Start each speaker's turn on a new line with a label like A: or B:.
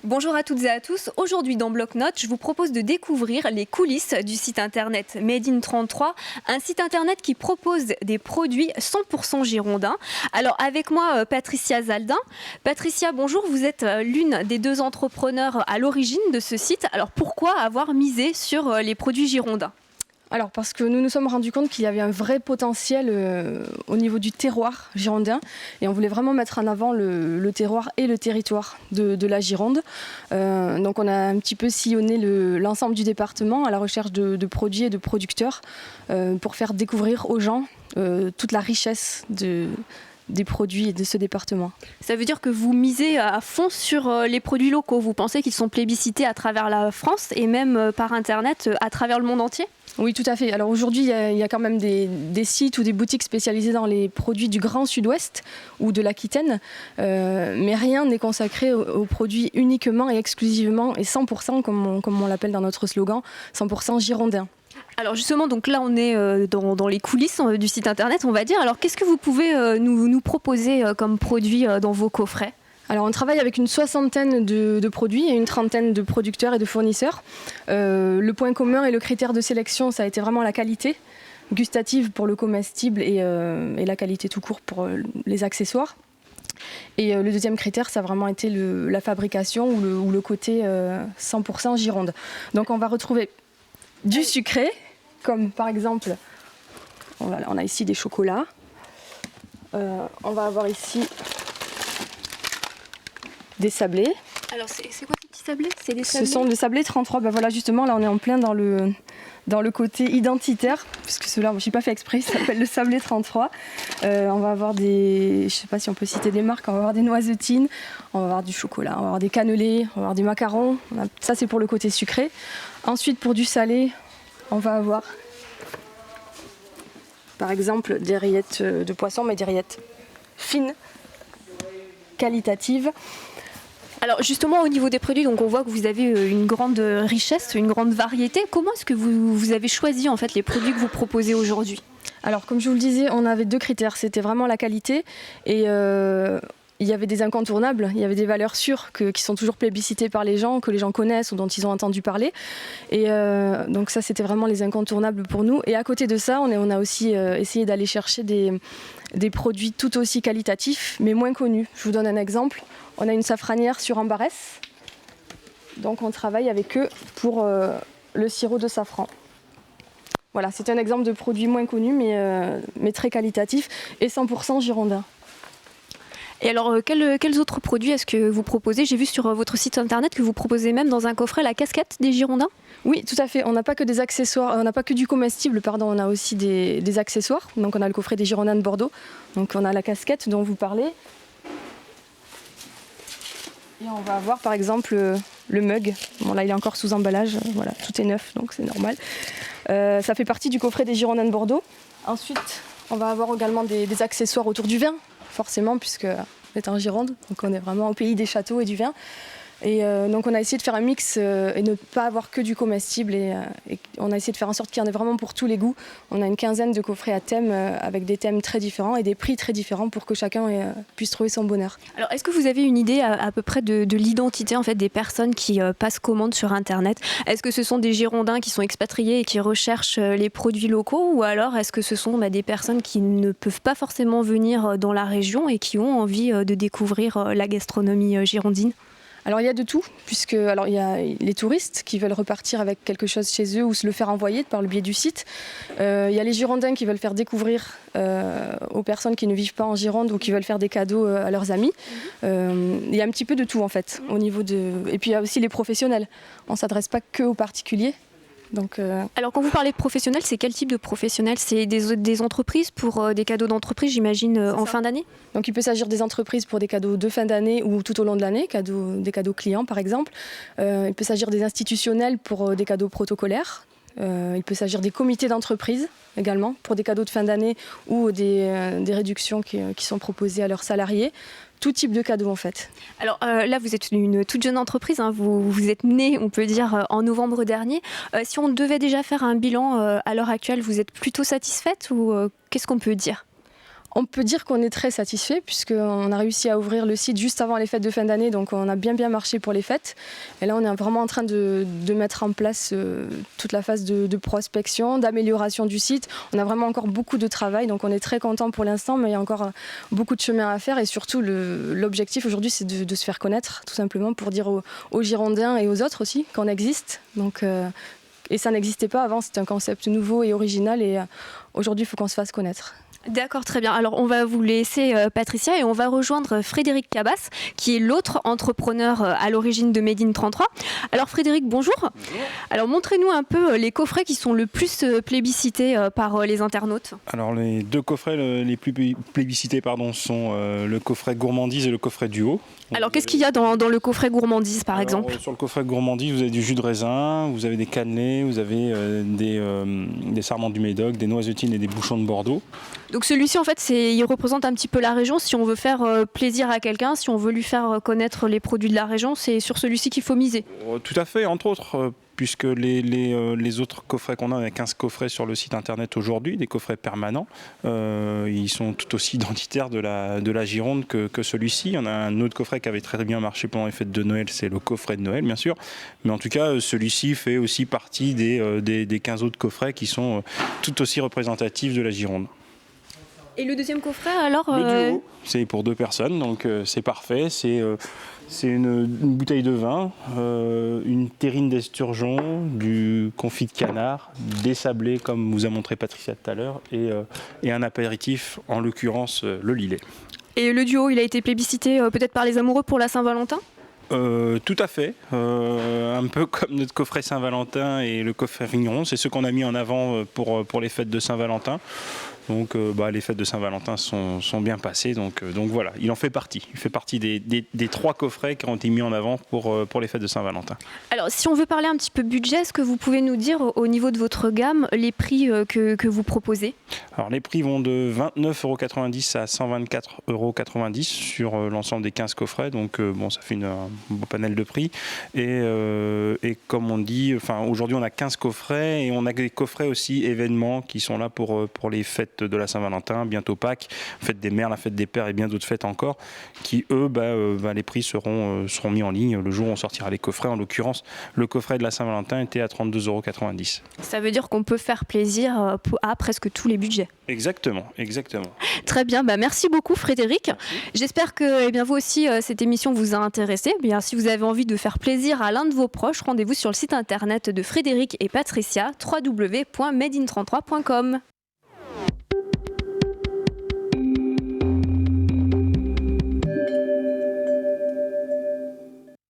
A: Bonjour à toutes et à tous. Aujourd'hui dans Bloc-Notes, je vous propose de découvrir les coulisses du site internet Made in 33, un site internet qui propose des produits 100% girondins. Alors avec moi Patricia Zaldin. Patricia, bonjour, vous êtes l'une des deux entrepreneurs à l'origine de ce site. Alors pourquoi avoir misé sur les produits girondins ?
B: Alors parce que nous nous sommes rendus compte qu'il y avait un vrai potentiel au niveau du terroir girondin et on voulait vraiment mettre en avant le terroir et le territoire de la Gironde. Donc on a un petit peu sillonné l'ensemble du département à la recherche de produits et de producteurs pour faire découvrir aux gens toute la richesse des produits de ce département.
A: Ça veut dire que vous misez à fond sur les produits locaux. Vous pensez qu'ils sont plébiscités à travers la France et même par Internet à travers le monde entier ?
B: Oui, tout à fait. Alors aujourd'hui, il y a quand même des sites ou des boutiques spécialisées dans les produits du Grand Sud-Ouest ou de l'Aquitaine, mais rien n'est consacré aux produits uniquement et exclusivement et 100%, comme on l'appelle dans notre slogan, 100% girondin.
A: Alors justement, donc là on est dans les coulisses du site internet, on va dire. Alors qu'est-ce que vous pouvez nous proposer comme produit dans vos coffrets ?
B: Alors on travaille avec une soixantaine de produits et une trentaine de producteurs et de fournisseurs. Le point commun et le critère de sélection, ça a été vraiment la qualité gustative pour le comestible et la qualité tout court pour les accessoires. Et le deuxième critère, ça a vraiment été la fabrication ou le côté 100% Gironde. Donc on va retrouver du sucré, comme par exemple, on a ici des chocolats. On va avoir ici des sablés.
A: Alors c'est quoi ces petits sablés ? C'est des sablés ?
B: Ce sont des sablés 33. Ben voilà, justement, là on est en plein dans le côté identitaire, puisque ceux-là, je ne suis pas fait exprès, ça s'appelle le sablé 33. On va avoir je ne sais pas si on peut citer des marques, on va avoir des noisetines, on va avoir du chocolat, on va avoir des cannelés, on va avoir des macarons. Ça c'est pour le côté sucré. Ensuite pour du salé, on va avoir par exemple des rillettes de poisson, mais des rillettes fines, qualitatives.
A: Alors justement au niveau des produits, donc on voit que vous avez une grande richesse, une grande variété. Comment est-ce que vous avez choisi en fait les produits que vous proposez aujourd'hui ?
B: Alors comme je vous le disais, on avait deux critères, c'était vraiment la qualité et il y avait des incontournables, il y avait des valeurs sûres qui sont toujours plébiscitées par les gens, que les gens connaissent ou dont ils ont entendu parler. Et donc ça c'était vraiment les incontournables pour nous. Et à côté de ça, on a aussi essayé d'aller chercher des produits tout aussi qualitatifs mais moins connus. Je vous donne un exemple. On a une safranière sur Ambarès, donc on travaille avec eux pour le sirop de safran. Voilà, c'est un exemple de produit moins connu mais très qualitatif et 100% girondin.
A: Et alors quels autres produits est-ce que vous proposez ? J'ai vu sur votre site internet que vous proposez même dans un coffret la casquette des girondins.
B: Oui, tout à fait. On n'a pas que des accessoires, on n'a pas que du comestible, on a aussi des accessoires. Donc on a le coffret des girondins de Bordeaux, donc on a la casquette dont vous parlez. Et on va avoir par exemple le mug. Bon là il est encore sous emballage, voilà, tout est neuf donc c'est normal. Ça fait partie du coffret des girondins de Bordeaux. Ensuite on va avoir également des accessoires autour du vin, forcément puisque on est en Gironde, donc on est vraiment au pays des châteaux et du vin. Et donc on a essayé de faire un mix et ne pas avoir que du comestible et on a essayé de faire en sorte qu'il y en ait vraiment pour tous les goûts. On a une quinzaine de coffrets à thème avec des thèmes très différents et des prix très différents pour que chacun puisse trouver son bonheur.
A: Alors est-ce que vous avez une idée à peu près de l'identité en fait, des personnes qui passent commande sur internet ? Est-ce que ce sont des Girondins qui sont expatriés et qui recherchent les produits locaux ou alors est-ce que ce sont des personnes qui ne peuvent pas forcément venir dans la région et qui ont envie de découvrir la gastronomie girondine ?
B: Alors il y a de tout, puisque il y a les touristes qui veulent repartir avec quelque chose chez eux ou se le faire envoyer par le biais du site. Il y a les Girondins qui veulent faire découvrir aux personnes qui ne vivent pas en Gironde ou qui veulent faire des cadeaux à leurs amis. Il y a un petit peu de tout en fait. Et puis il y a aussi les professionnels. On ne s'adresse pas que aux particuliers. Donc,
A: Alors quand vous parlez de professionnels, c'est quel type de professionnels ? C'est des entreprises pour des cadeaux d'entreprise, j'imagine, en fin d'année ?
B: Donc il peut s'agir des entreprises pour des cadeaux de fin d'année ou tout au long de l'année, des cadeaux clients par exemple. Il peut s'agir des institutionnels pour des cadeaux protocolaires. Il peut s'agir des comités d'entreprise également pour des cadeaux de fin d'année ou des réductions qui sont proposées à leurs salariés. Tout type de cadeaux en fait.
A: Alors là, vous êtes une toute jeune entreprise, hein, vous êtes née, on peut dire, en novembre dernier. Si on devait déjà faire un bilan à l'heure actuelle, vous êtes plutôt satisfaite ou qu'est-ce qu'on peut dire ?
B: On peut dire qu'on est très satisfait puisqu'on a réussi à ouvrir le site juste avant les fêtes de fin d'année, donc on a bien marché pour les fêtes. Et là, on est vraiment en train de mettre en place toute la phase de prospection, d'amélioration du site. On a vraiment encore beaucoup de travail, donc on est très content pour l'instant, mais il y a encore beaucoup de chemin à faire. Et surtout, l'objectif aujourd'hui, c'est de se faire connaître, tout simplement, pour dire aux Girondins et aux autres aussi qu'on existe. Donc, et ça n'existait pas avant, c'était un concept nouveau et original, et aujourd'hui, il faut qu'on se fasse connaître.
A: D'accord, très bien. Alors, on va vous laisser, Patricia, et on va rejoindre Frédéric Cabas, qui est l'autre entrepreneur à l'origine de Made in 33. Alors, Frédéric, bonjour. Bonjour. Alors, montrez-nous un peu les coffrets qui sont le plus plébiscités par les internautes.
C: Alors, les deux coffrets les plus plébiscités sont le coffret gourmandise et le coffret duo.
A: Alors, qu'est-ce qu'il y a dans le coffret gourmandise, par exemple ?
C: Sur le coffret gourmandise, vous avez du jus de raisin, vous avez des cannelés, vous avez des sarments du Médoc, des noisetiers et des bouchons de Bordeaux.
A: Donc celui-ci, en fait, il représente un petit peu la région. Si on veut faire plaisir à quelqu'un, si on veut lui faire connaître les produits de la région, c'est sur celui-ci qu'il faut miser.
C: Tout à fait, entre autres, puisque les autres coffrets qu'on a, 15 coffrets sur le site internet aujourd'hui, des coffrets permanents, ils sont tout aussi identitaires de la Gironde que celui-ci. Il y en a un autre coffret qui avait très bien marché pendant les fêtes de Noël, c'est le coffret de Noël, bien sûr. Mais en tout cas, celui-ci fait aussi partie des 15 autres coffrets qui sont tout aussi représentatifs de la Gironde.
A: Et le deuxième coffret, alors
C: Le duo, c'est pour 2 personnes, donc c'est parfait. C'est une bouteille de vin, une terrine d'esturgeon, du confit de canard, des sablés, comme vous a montré Patricia tout à l'heure, et un apéritif, en l'occurrence le Lillet.
A: Et le duo, il a été plébiscité peut-être par les amoureux pour la Saint-Valentin ?
C: Tout à fait, un peu comme notre coffret Saint-Valentin et le coffret Vigneron, c'est ceux qu'on a mis en avant pour les fêtes de Saint-Valentin. Donc les fêtes de Saint-Valentin sont bien passées, donc voilà, il en fait partie. Il fait partie des 3 coffrets qui ont été mis en avant pour les fêtes de Saint-Valentin.
A: Alors si on veut parler un petit peu budget, est-ce que vous pouvez nous dire au niveau de votre gamme les prix que vous proposez ?
C: Alors les prix vont de 29,90 € à 124,90 € sur l'ensemble des 15 coffrets, donc ça fait un bon panel de prix. Et comme on dit, aujourd'hui on a 15 coffrets et on a des coffrets aussi événements qui sont là pour les fêtes de la Saint-Valentin, bientôt Pâques, fête des mères, la fête des pères et bien d'autres fêtes encore, qui eux, les prix seront mis en ligne le jour où on sortira les coffrets. En l'occurrence, le coffret de la Saint-Valentin était à 32,90 €.
A: Ça veut dire qu'on peut faire plaisir à presque tous les budgets.
C: Exactement.
A: Très bien, merci beaucoup Frédéric. J'espère que vous aussi, cette émission vous a intéressé. Si vous avez envie de faire plaisir à l'un de vos proches, rendez-vous sur le site internet de Frédéric et Patricia, www.madein33.com.